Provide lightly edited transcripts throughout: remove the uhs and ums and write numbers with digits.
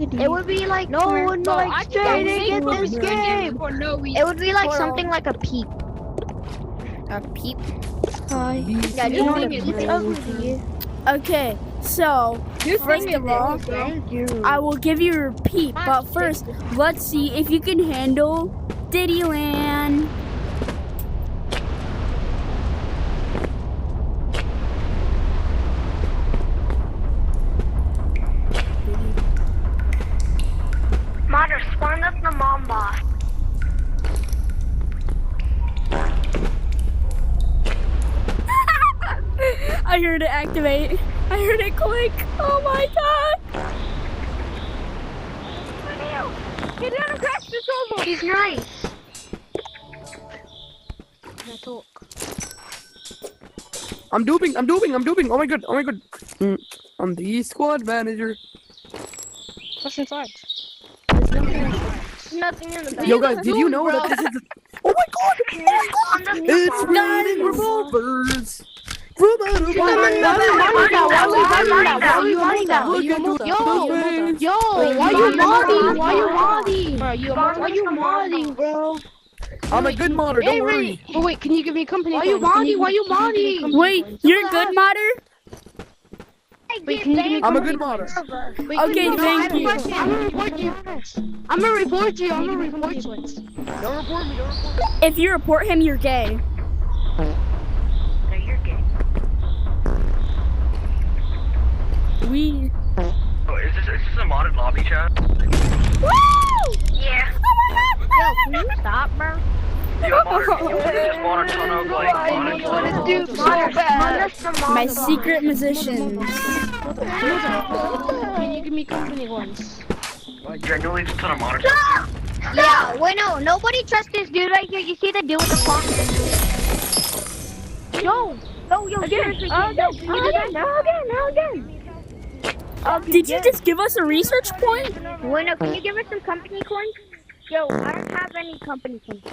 It would be like No one likes trading in this game. For no reason. It would be like something like a peep. A peep. Yeah, Your you know what a thing is peep is. ugly. Okay, so first of all, Thank you. I will give you a repeat, but first, let's see if you can handle Diddyland. Modder, spawn up the mom boss. I heard it activate. I heard it click. Oh my god. He didn't crash the server. He's nice. I'm duping. Oh my god. I'm the squad manager. What's inside? Nothing in the back. Yo guys, did you know that this is oh my god! It's raining revolvers! From out of my Yo, why you modding, bro? I'm a good modder, don't worry. But wait, can you give me company? Why you modding? Wait, you're a good modder? Wait, can you give me I'm a good modder. Okay, thank you. I'm gonna report you. Don't report me, If you report him, you're gay. No, you're gay. We. Oh, is this a modded lobby chat? Yeah. Yo, can you stop, bro? Yo, modder, can you just spawn a ton of like modded stuff? My secret musicians. Can you give me company once? Genuinely just a ton of modded stuff. Yeah, wait, no, nobody trusts this dude right here. You see the dude with the phone? Yo, seriously. Again. Did you just give us a research point? Wait, no, can you give us some company coins? Yo, I don't have any company coins.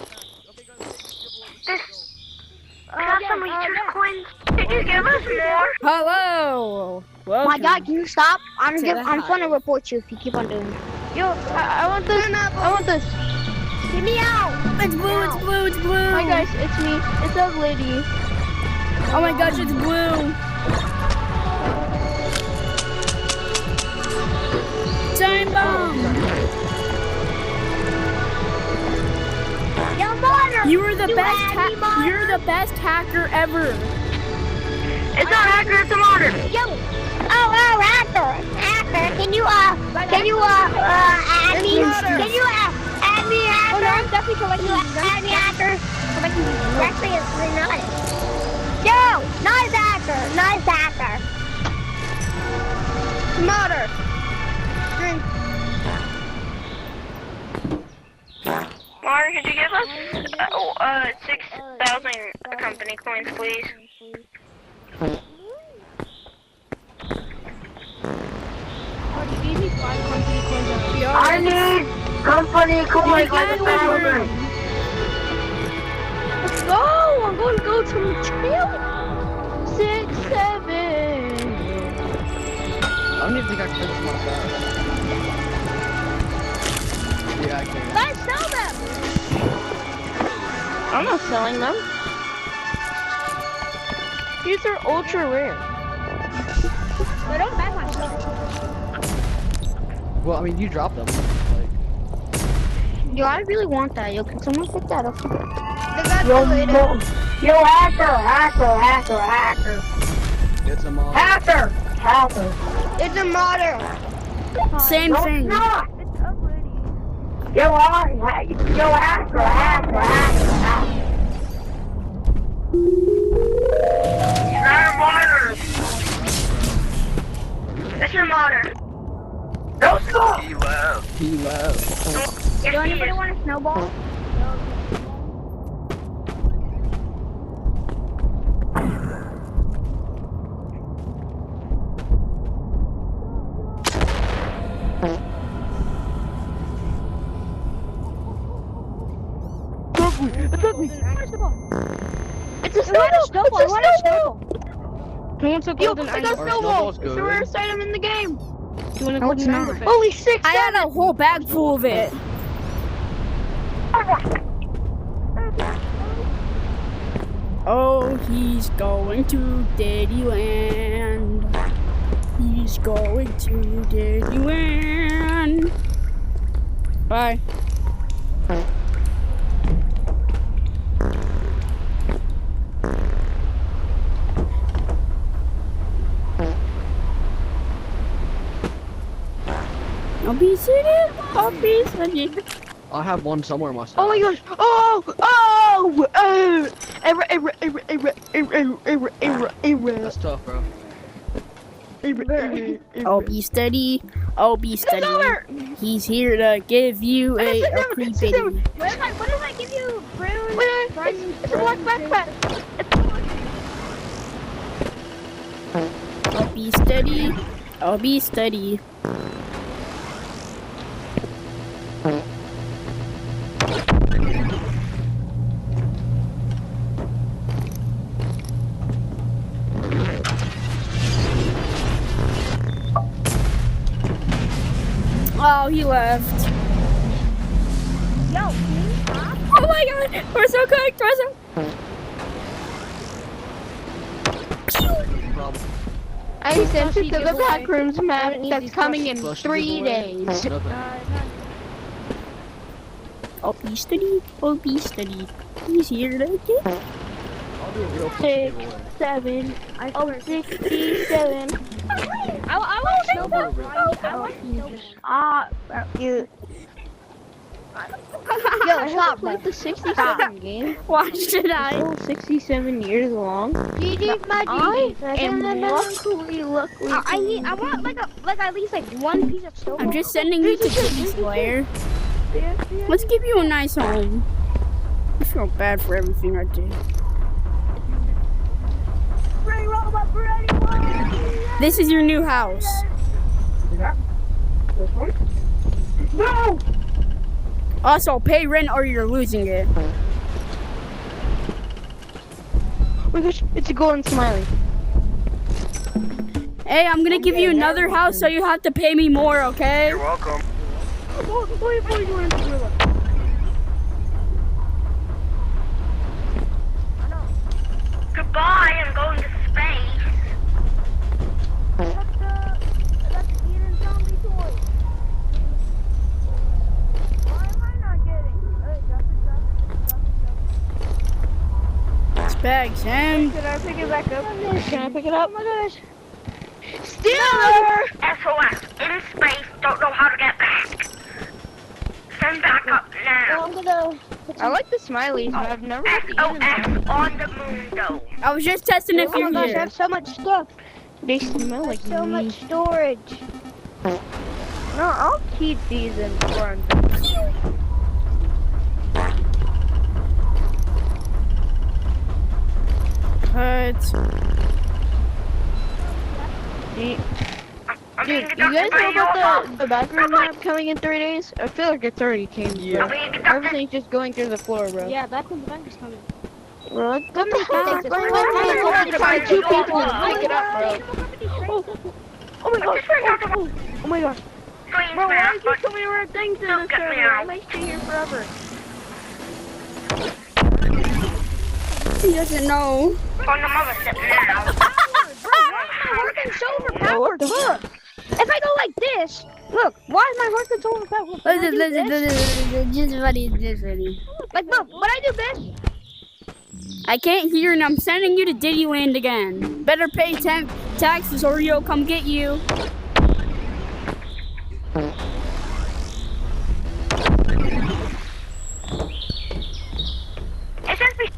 Got some research coins. Did you give us more? Hello. Welcome. My God, can you stop? I'm To the gonna report you if you keep on doing that. Yo, I want this. I want this. Get me out! It's blue. It's blue. It's blue. Hi guys, it's me. It's Ugg Lady. Oh my gosh, it's blue. Time bomb. Yo, Modder! You were the You best. had me, Modder. You're the best hacker ever. It's not hacker, it's a Modder! Yo! Oh, hacker! Hacker, can you, add me? Can you, add me, hacker? Oh no, I'm definitely collecting these. Add me, hacker! So I can directly not it. Yo! Nice hacker! Nice hacker! Modder! Modder, could you give us, 6,000 company coins, please? I need company coins like a thousand. Let's go! I'm going to go to the trail. 6, 7. I don't even think I can fix my bag. Yeah, I can. Guys, sell them! I'm not selling them. These are ultra rare. But don't back myself. Well, I mean, you dropped them. Yo, I really want that. Yo, can someone pick that up? Yo, hacker. It's a mod. Hacker. It's a Modder. Same thing. No. Yo, hacker. It's your Modder. He left. Does anybody want a snowball? It's a snowball! Who wants a Yo, golden I got iron? snowball! Snowball's It's the good. rarest item in the game! You wanna No, go it's to not. Holy 6. I had a whole bag full of it. Oh, he's going to Daddyland. He's going to Daddyland. Bye. Obesity. I have one somewhere myself. Oh my gosh. That's tough, bro. I'll be steady. I'll be steady. He's here to give you a creepy. What if I give you Bruce? It's a black backpack. I'll be steady. I'll be steady. Oh, he left. Yo, Oh my god, we're so cooked. We're so... Problem. I sent it to the giveaway. backrooms map need that's these coming in Flush 3 giveaway. days. Nothing. I'll be steady. I'll be steady. He's here to get... I'll do a real flush 6, giveaway. 7. Oh, 67. I want I'll do a real- you. Yo, stop. Played the 67 game. Why should I? Oh, 67 years long. GG's my I GG. am luckily. I want like at least like one piece of silver. I'm just sending you to Kitty's lair. Let's give you a nice home. I feel bad for everything I did. This is your new house. No! Also, pay rent or you're losing it. Oh my gosh, it's a golden smiley. Hey, I'm gonna give you another house, so you have to pay me more, okay? You're welcome. Goodbye, I'm going to space. It's bags, and Can I pick it back up? Can I pick it up? Oh my gosh. Stealer! SOS, in space, don't know how to get back. Send back up now. I'm gonna. I like the smileys, but I've never had the SOS on the moon, though. I was just testing if Oh you're my gosh, I here. have so much stuff. They smell like So me. much storage. No, I'll keep these in front. But I'm Dude, being you guys abducted know by about UFO. the bathroom map coming in 3 days? I feel like it's already came. Yeah. I'm being abducted. Everything's just going through the floor, bro. Yeah, that's when the bank is coming. What the Somebody can take heck? this. I'm gonna find 2 people to pick it up, bro. Oh my gosh. Oh my gosh. Strange Bro, why map, is there but so many weird things in Don't this get me server? I out. might stay here forever. he doesn't know. on the mother ship now. Working so overpowered. Look. If I go like this, look. Why is my horse so overpowered? Look, when I do this, Just funny. like look, when I do this, I can't hear and I'm sending you to Diddyland again. Better pay taxes or he'll come get you. It says we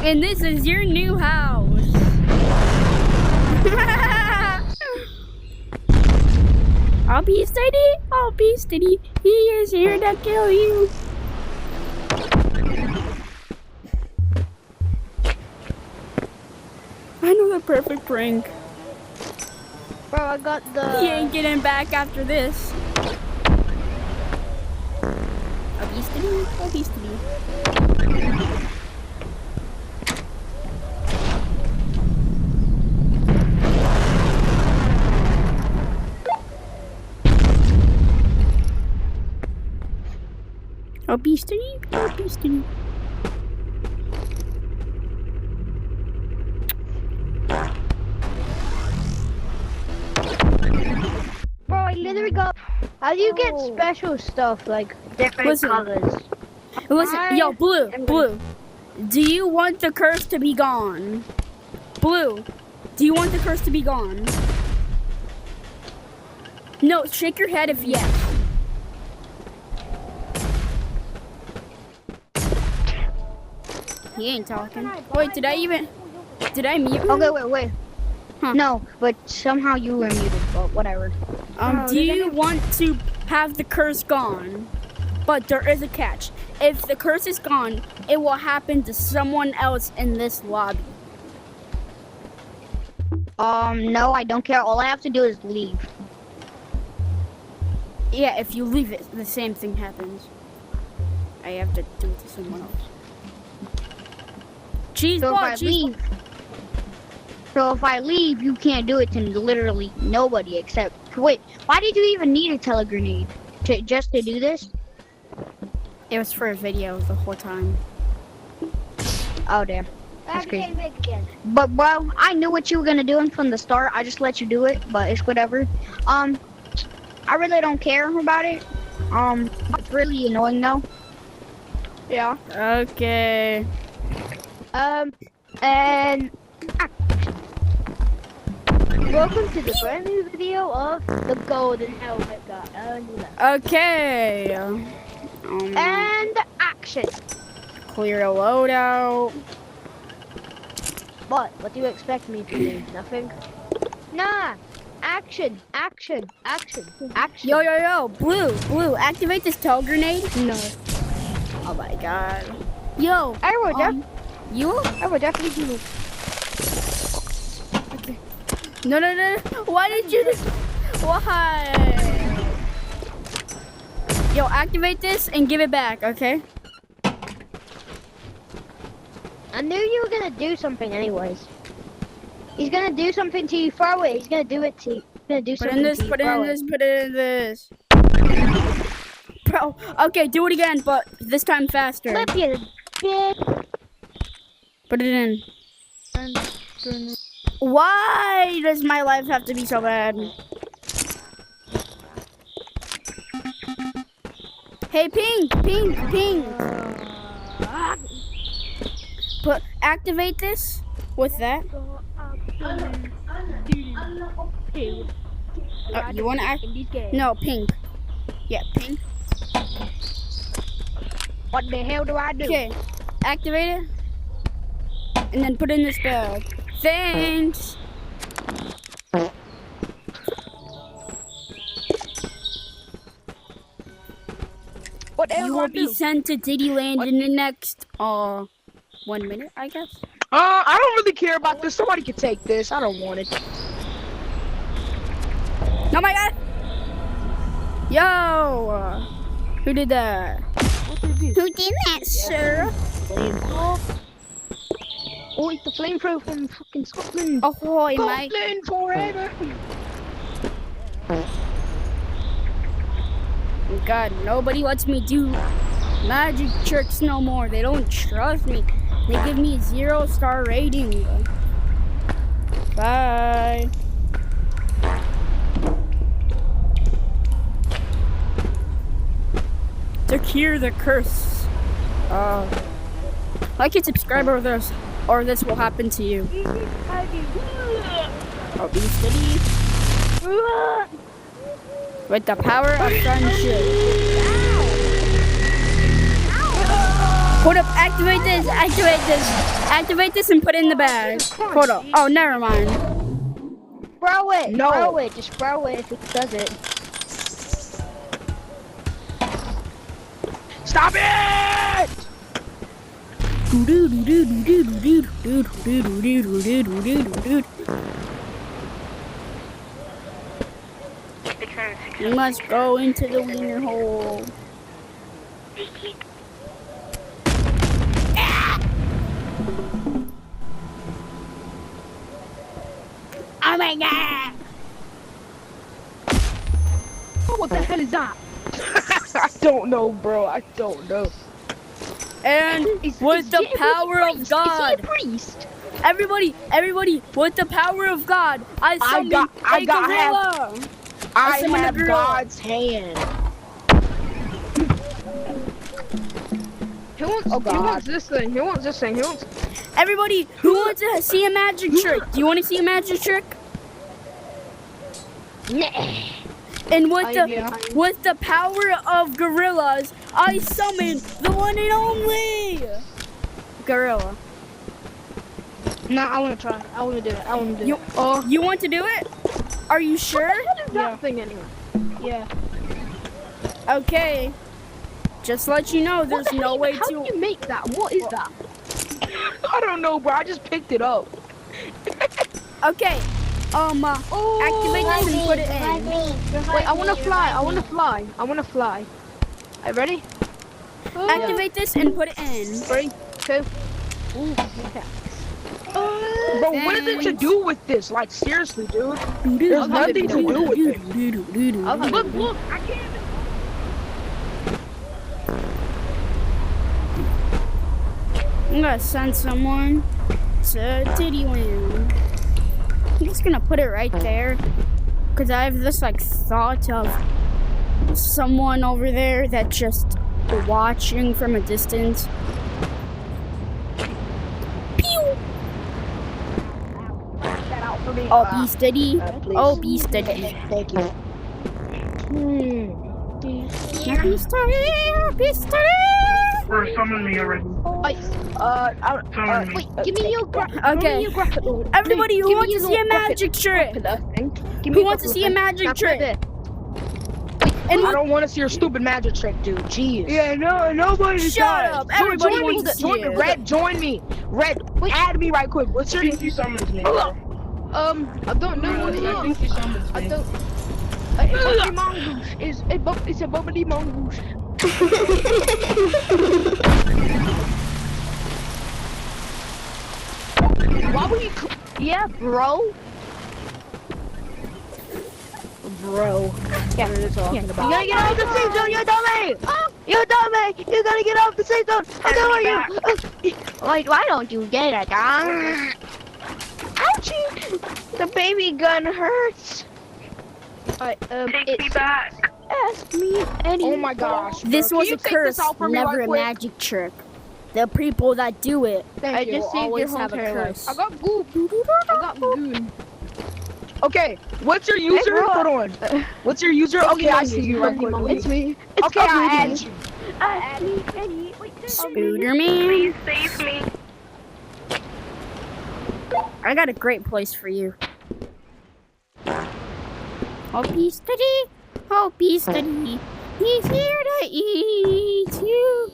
And this is your new house. I'll be steady. I'll be steady. He is here to kill you. I know the perfect prank. bro, I got He ain't the. getting back after this. I'll be steady. I'll be steady. Obesity, obesity. Bro, I literally got. How do you get special stuff like different Listen. colors? Listen, yo, Blue. Do you want the curse to be gone? Blue, do you want the curse to be gone? No, shake your head if yes. He ain't talking. Wait, did I mute him? Okay, wait. Huh. No, but somehow you were muted. But whatever. Do you want to have the curse gone? But there is a catch. If the curse is gone, it will happen to someone else in this lobby. No, I don't care. All I have to do is leave. Yeah, if you leave it, the same thing happens. I have to do it to someone else. Cheese So ball, if I cheese leave, so if I leave, you can't do it to literally nobody except. Wait, why did you even need a telegrenade? Just to do this? It was for a video the whole time. Oh damn, that's crazy. But bro, I knew what you were gonna do from the start. I just let you do it, but it's whatever. I really don't care about it. It's really annoying though. Yeah. Okay. And Welcome to the brand new video of the golden helmet guy. Okay. and action. Clear a loadout. What do you expect me to do? Nothing? Nah. Action. Yo, Blue, activate this tail grenade. No. Oh my god. Yo, I will you? I will definitely do. Okay. No. Why did you just... Why? Yo, activate this and give it back, okay? I knew you were gonna do something anyways. He's gonna do something to you. Throw it. He's gonna do it to you. He's gonna do Put something in this, to you. put Throw in it. this, put in this. Bro, okay, do it again, but this time faster. Flip you, bitch. Put it in. Why does my life have to be so bad? Hey, pink. Activate this with that. You want to act? No, pink. Yeah, pink. What the hell do I do? Okay, activate it, and then put in this bag. Thanks. What the hell You do I will be do? sent to Diddyland in the next 1 minute, I guess. I don't really care about this. Somebody can take this. I don't want it. Oh my god! Yo! Who did that? Who did that, sir? Oh, it's the flamethrower from fucking Scotland. Ahoy, Mike. Scotland forever. God, nobody lets me do magic tricks no more. They don't trust me. They give me 0-star rating. Bye. To cure the curse. Like and subscribe or this will happen to you. Obesity. With the power of friendship. Hold up, activate this and put it in the bag. Hold up. Oh, never mind. Throw it. No. Throw it. Just throw it if it does it. Stop it! You must go into the wiener hole. Oh my god! What the hell is that? I don't know, bro. I don't know. And with the power of God, everybody, with the power of God, I summon a gorilla. I summon a have gorilla. God's hand. Who wants this thing? Who wants this thing? Who wants? Everybody, who wants to see a magic trick? Do you want to see a magic trick? And with the power of gorillas, I summon the one and only gorilla. Nah, I want to try. I want to do it. I want to do You, it. you want to do it? Are you sure? What is that thing anyway? Yeah. Okay. Just let you know, there's no way How to. do you make that? What is that? I don't know, bro. I just picked it up. Okay. Activate this and put it in. Wait, I want to fly. I want to fly. I want to fly. Are you ready? Activate this and put it in. 3, 2. Ooh, okay. Bro, what is it to do with this? Like, seriously, dude. There's nothing to do with it. Look, I can't. I'm gonna send someone to Diddyland. I'm just gonna put it right there, cause I have this like thought of someone over there that's just watching from a distance. Pew! Oh, be steady. Oh, be steady. Thank you. Be steady. Be steady. Or summon me already. Wait, give me your Okay. Everybody who wants to see a magic trick? Who wants to see a magic trick? And I don't want to see your stupid magic trick, dude. Jeez. Yeah, no, nobody shut up. Everybody join wants me. to see Join me. it. Red, join me. Red, add me right quick. What's your name? You summons me. I don't know what it I is. think you summons me. I don't. It's a mongoose. It's a bubbly mongoose. Why would you? Yeah, bro. Bro. Yeah. What are you talking You about? gotta get off the safe zone, you dummy! You dummy! You gotta get off the safe zone! I don't want you! Like, why don't you get it? Ouchie! The baby gun hurts! Take me back. Ask me any. Oh my gosh. This bro. was Can a you take curse, this out for me never right a quick? magic trick. The people that do it I just will saved your always whole have a entire life. curse. I got goop. I got goon. Okay, what's your user? bro. Hold on. What's your user? Okay, I see you right quick. It's me. Okay, I added you. Scooterman, Please save me. I got a great place for you. Oh, be steady. Oh, be steady. He's here to eat you.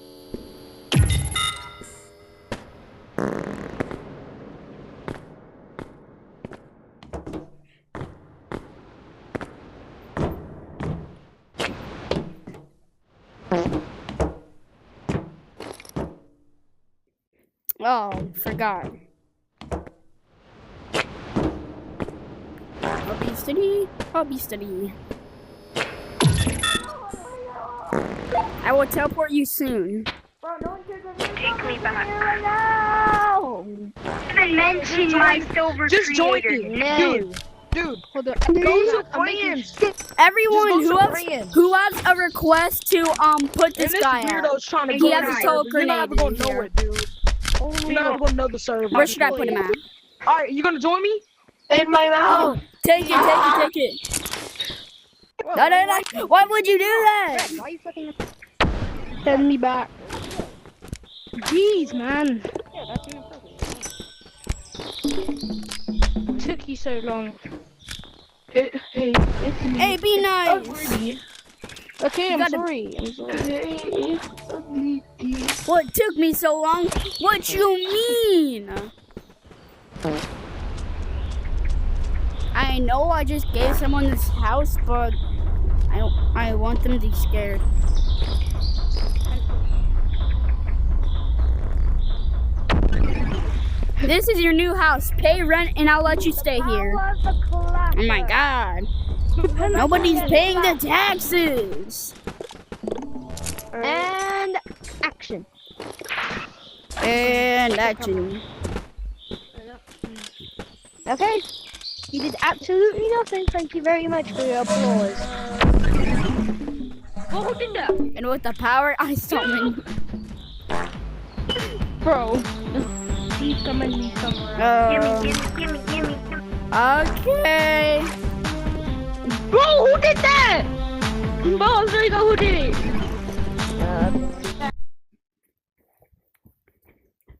Oh, forgot. I'll be steady. I'll be steady. I will teleport you soon. Take me back. No! Even mention my silver Just join creator. me, No. dude. Hold up. Go to friends. Everyone Just who go to has friends. a request to put this And this guy weirdo's out. trying to He go has a in soul the server. You're not grenade gonna in know here. it, dude. You're not gonna know the server. Where should I put him at? All right, you gonna join me? In my mouth. Take it. No. Why would you do that? Why you fucking? Send me back. Jeez, man. Took you so long. Hey, be nice. Okay, I'm gotta- sorry. What took me so long? What you mean? I know I just gave someone this house, but I want them to be scared. This is your new house. Pay rent and I'll let you stay here. Oh my god. Nobody's paying the taxes. And action. And action. Okay. You did absolutely nothing. Thank you very much for your applause. Well, who did that? And with the power I summon. Bro. He summoned me somewhere. Gimme. Okay. Bro, who did that? Bro, I'm sorry, who did it?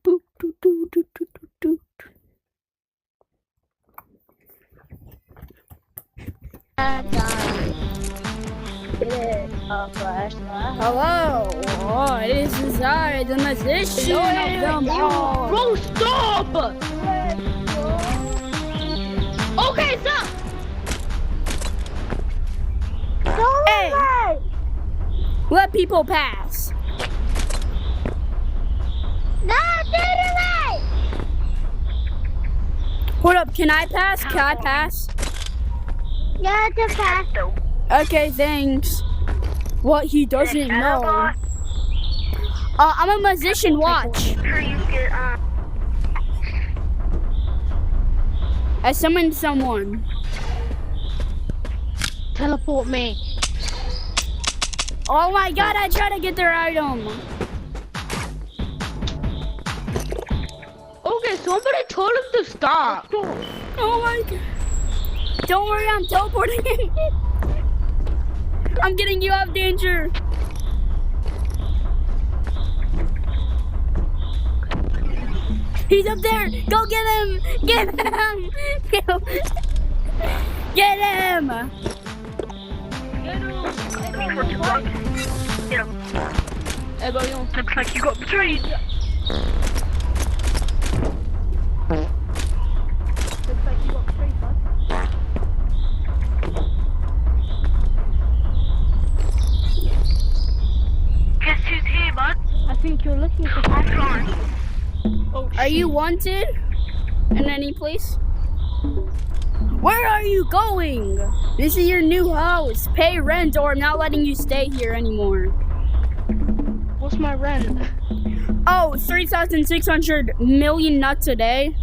Boop, doo, doo, doo, doo, doo, doo. Hello. Oh, this is I, the magician of them all. Bro, stop! Okay, stop! Hey, let people pass. Hold up, can I pass? Can I pass? Yeah, it's a pass. Okay, thanks. What he doesn't know. I'm a magician, watch. I summoned someone. Teleport me. Oh my god, I tried to get their item. Okay, somebody told him to stop. Oh my god. Don't worry, I'm teleporting him. I'm getting you out of danger. He's up there. Go get him. Get him. Get him. Get him. Hey, bro, you don't Looks like you got betrayed. Guess who's here, bud? I think you're looking for Offline. Oh, Are you wanted in any place? Where are you going? This is your new house. Pay rent or I'm not letting you stay here anymore. What's my rent? Oh, 3,600 million nuts a day.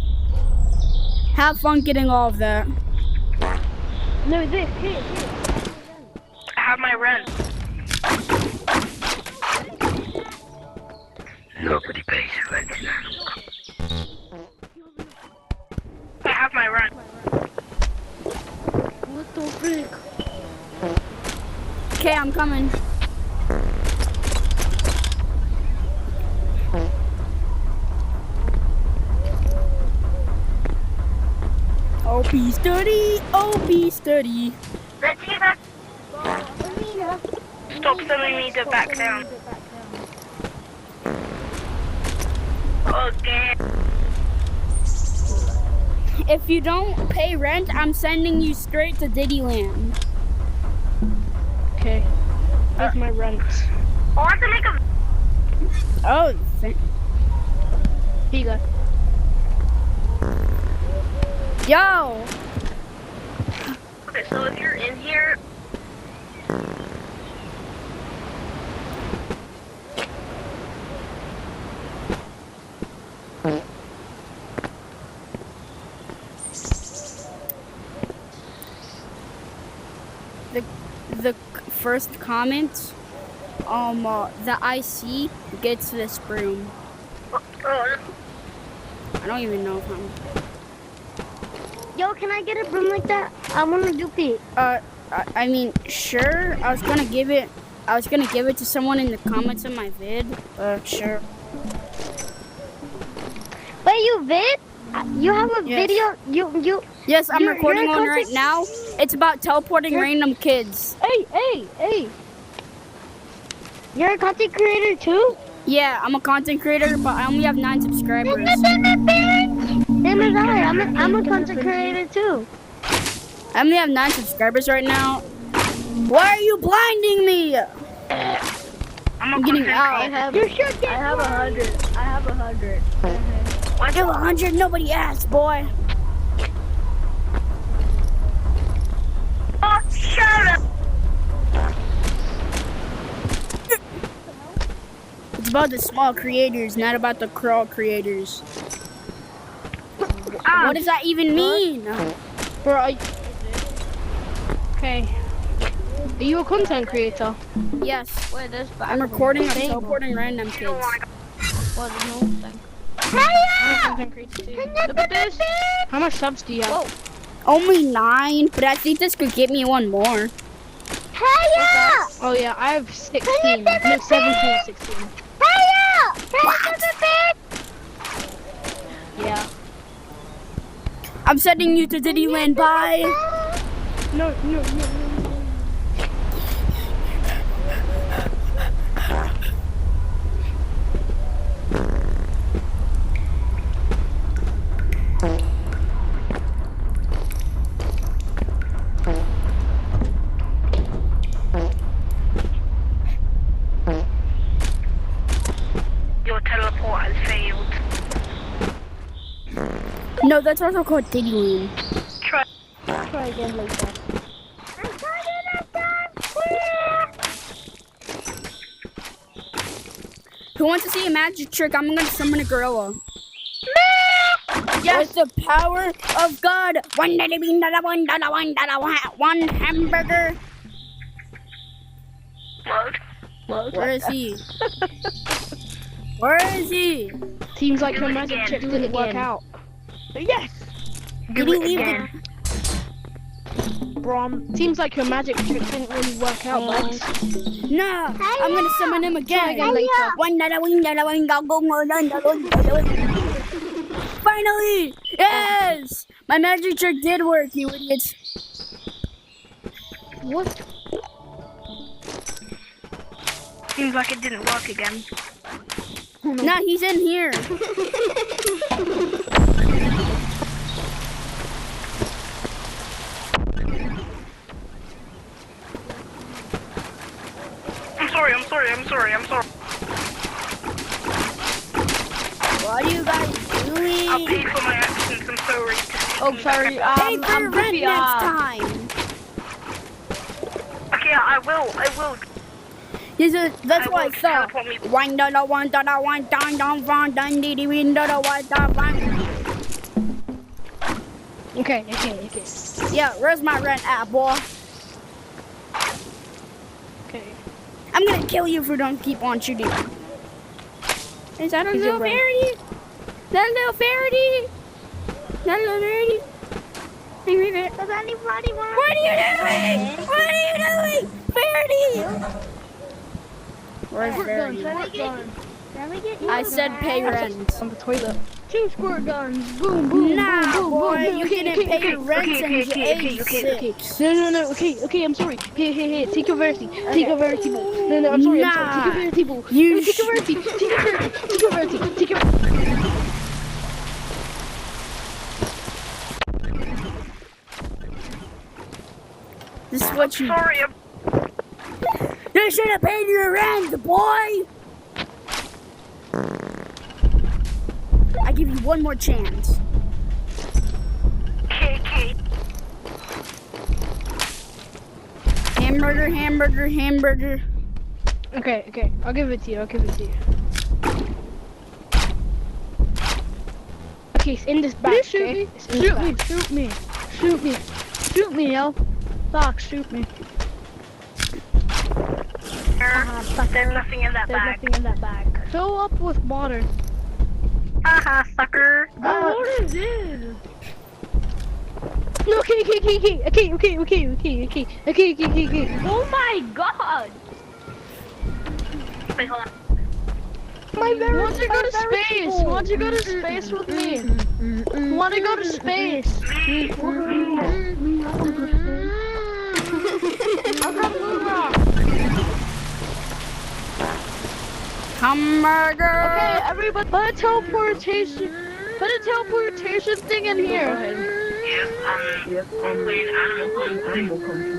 Have fun getting all of that. No, this, here. I have my rent. Nobody pays rent now. I have my rent. What the frick? Okay, I'm coming. Oh, be sturdy. Oh, be sturdy. Let's see if I... Stop sending me to back down. Okay. If you don't pay rent, I'm sending you straight to Diddyland. Okay. Here's my rent. I want to make a... Oh, Here you go. yo. Okay, so if you're in here... The first comment, the IC gets this broom. I don't even know if I'm. Yo, can I get a broom like that? I want to do Pete. I mean, sure. I was gonna give it to someone in the comments of my vid. Sure. Wait, you vid? You have a Yes. video? You? Yes, I'm You're recording a one right content- now. It's about teleporting random kids. Hey! You're a content creator too? Yeah, I'm a content creator, but I only have 9 subscribers. Same as I'm a content creator too. I only have 9 subscribers right now. Why are you blinding me? I'm getting out. You should get I have 100. I have 100. I have 100. Nobody asked, boy. Oh, shut up! about the small creators, not about the crawl creators. What does that even mean? Bro, okay. Are you a content creator? Yes. Wait, there's I'm recording, I'm teleporting random kids. Well, there's no thing. I'm a content creator too. Look at this. How much subs do you have? Only 9, but I think this could get me one more. Oh yeah, I have 16. No, 17 or 16. Yeah. I'm sending you to Diddyland, bye! No. Your teleport has failed. No, that's also called Diddyland. Try. Try again later. Who wants to see a magic trick? I'm gonna summon a gorilla. Yes! With the power of God. One hamburger. Load. Where is he? Where is he? Seems like your magic trick didn't work out. Yes. Did he leave the... Seems like your magic trick didn't really work out, Bugs. No, I'm gonna summon him again. Finally! Yes! My magic trick did work, you idiots. What? Seems like it didn't work again. Nah, he's in here. I'm sorry. What are you guys doing? I'll pay for my actions, I'm sorry. Oh, sorry. Pay for I'm your rent goofy. next time. Okay, I will. That's what I thought. Teleport me. Okay. Yeah, where's my rent at, boy? Okay. I'm gonna kill you if we don't keep on shooting. Is that a Is it little right? fairy? That little fairy? That little fairy? Does anybody want What are you doing? What are you doing? Fairy! Where's Fairy? Let me get you. I said pay rent. On the toilet. 2 squirt guns. Boom, boom, Nah, boom, boom, boy, boom. you didn't pay your rent since age 6. No. Okay, I'm sorry. Here. Take your verity. Take your verity. No, I'm sorry. Take your verity. You Take your verity. Take your This is what you... Sorry, You should have paid your rent, boy! I give you one more chance. okay. Hamburger. Okay. I'll give it to you. Okay, it's in this bag. Okay? It's in this bag. Shoot me, yo. Fox, shoot me. There's nothing in that bag. Fill up with water. Haha, sucker. What is this? No, okay. Oh my god! Wait, hold on. Why don't you go to space? Why don't you go to space with me? Why don't you go to space? I've got a moon rock. Hamburger! Okay, everybody, put a teleportation thing in here.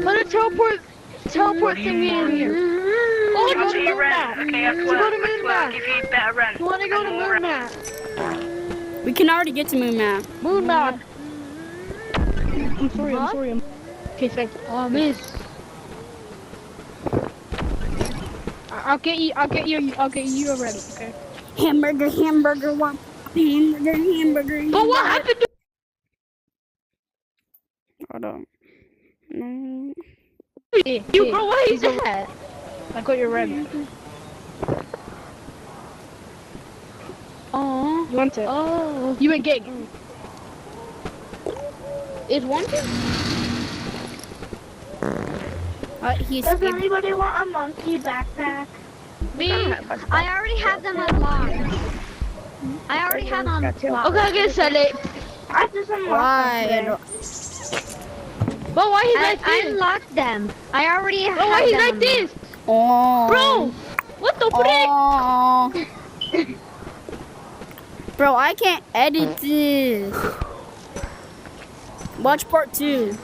Put a teleport thingy in here. Oh, go to moon map. Okay, I Go to moon map. give you better rent. You want to go to moon map? We can already get to Moon Map. Moon map. I'm sorry. Okay, thanks. Oh, miss. I'll get you already. Okay. Hamburger, whop. Hamburger. But what happened to Hold on. No. you, bro? What is that? I got your rabbit. Oh. You want it? Oh. You ain't gay. Is one thing? He's Does anybody want a monkey backpack? Me. I already have them unlocked. I already have them unlocked. Okay, I can sell it. I just unlocked why? But why he's I like this? unlocked them. I already have Bro, why he's them like this? Oh. Bro, what the frick? Oh. Bro, I can't edit this. Watch part 2.